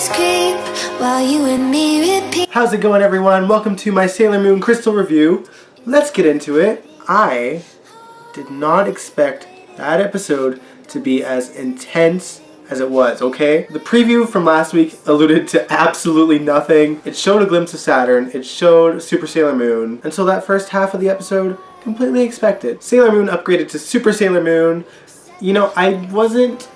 shadows creep while you and me repeat. How's it going, everyone? Welcome to my Sailor Moon Crystal review. Let's get into it. I did not expect that episode to be as intense as it was, okay? The preview from last week alluded to absolutely nothing. It showed a glimpse of Saturn, it showed Super Sailor Moon, and so that first half of the episode, completely expected. Sailor Moon upgraded to Super Sailor Moon. You know, I wasn't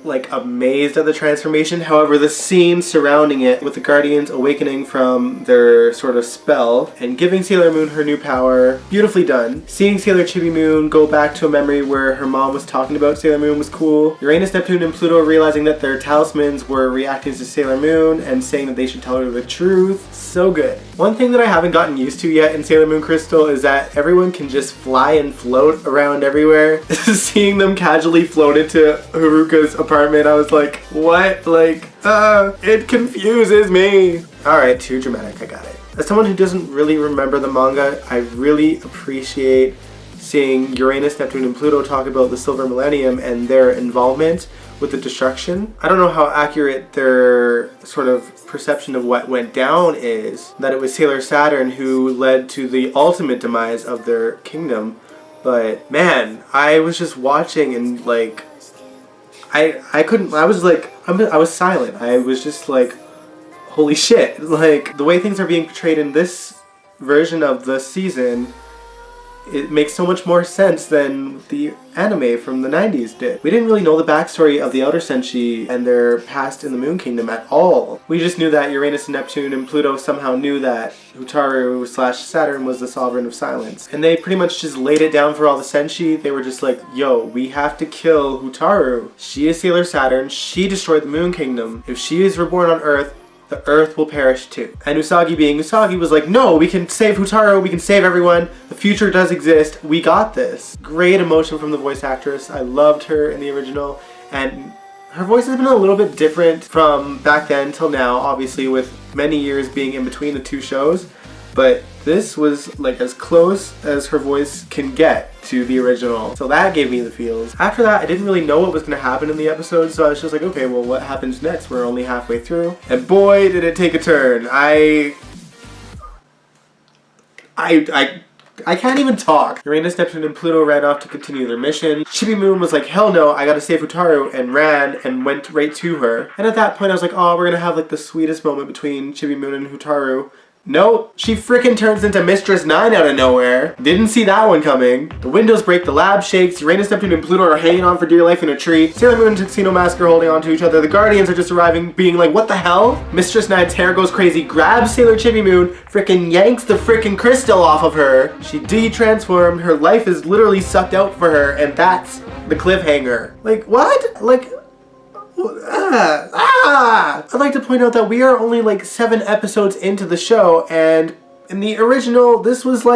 amazed at the transformation. However, the scene surrounding it with the Guardians awakening from their sort of spell and giving Sailor Moon her new power, beautifully done. Seeing Sailor Chibi Moon go back to a memory where her mom was talking about Sailor Moon was cool. Uranus, Neptune, and Pluto realizing that their talismans were reacting to Sailor Moon and saying that they should tell her the truth. So good. One thing that I haven't gotten used to yet in Sailor Moon Crystal is that everyone can just fly and float around everywhere. Seeing them casually float into Haruka's apartment, I was like, what? It confuses me. Alright, too dramatic, I got it. As someone who doesn't really remember the manga, I really appreciate seeing Uranus, Neptune, and Pluto talk about the Silver Millennium and their involvement with the destruction. I don't know how accurate their sort of perception of what went down is, that it was Sailor Saturn who led to the ultimate demise of their kingdom, but man, I was just watching and I was silent. I was just like, holy shit. The way things are being portrayed in this version of the season, it makes so much more sense than the anime from the 90s did. We didn't really know the backstory of the Outer Senshi and their past in the Moon Kingdom at all. We just knew that Uranus and Neptune and Pluto somehow knew that Hotaru/Saturn was the Sovereign of Silence. And they pretty much just laid it down for all the Senshi. They were just like, yo, we have to kill Hotaru. She is Sailor Saturn. She destroyed the Moon Kingdom. If she is reborn on Earth, the Earth will perish too. And Usagi being Usagi was like, no, we can save Hotaru, we can save everyone, the future does exist, we got this. Great emotion from the voice actress. I loved her in the original, and her voice has been a little bit different from back then till now, obviously with many years being in between the two shows, but this was as close as her voice can get to the original. So that gave me the feels. After that, I didn't really know what was going to happen in the episode, so I was just like, okay, well, what happens next? We're only halfway through. And boy, did it take a turn. I can't even talk. Uranus, Neptune, and Pluto ran off to continue their mission. Chibi Moon was like, hell no, I gotta save Hotaru, and ran and went right to her. And at that point, I was like, oh, we're gonna have the sweetest moment between Chibi Moon and Hotaru. Nope, she freaking turns into Mistress 9 out of nowhere. Didn't see that one coming. The windows break, the lab shakes, Uranus, Neptune, and Pluto are hanging on for dear life in a tree. Sailor Moon and Tuxedo Mask are holding on to each other. The Guardians are just arriving, being like, what the hell? Mistress 9's hair goes crazy, grabs Sailor Chibi Moon, freaking yanks the freaking crystal off of her. She de-transformed, her life is literally sucked out for her, and that's the cliffhanger. What? I'd like to point out that we are only 7 episodes into the show, and in the original, this was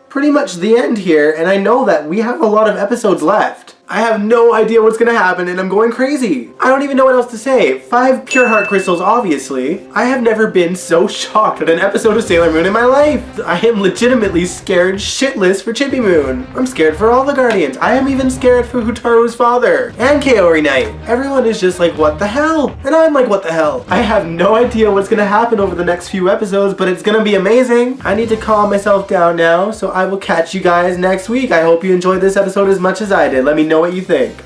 pretty much the end here, and I know that we have a lot of episodes left. I have no idea what's gonna happen, and I'm going crazy. I don't even know what else to say. 5 pure heart crystals, obviously. I have never been so shocked at an episode of Sailor Moon in my life. I am legitimately scared shitless for Chibi Moon. I'm scared for all the Guardians. I am even scared for Hotaru's father and Kaori Knight. Everyone is just like, what the hell? And I'm like, what the hell? I have no idea what's gonna happen over the next few episodes, but it's gonna be amazing. I need to calm myself down now, so I will catch you guys next week. I hope you enjoyed this episode as much as I did. Let me know what you think.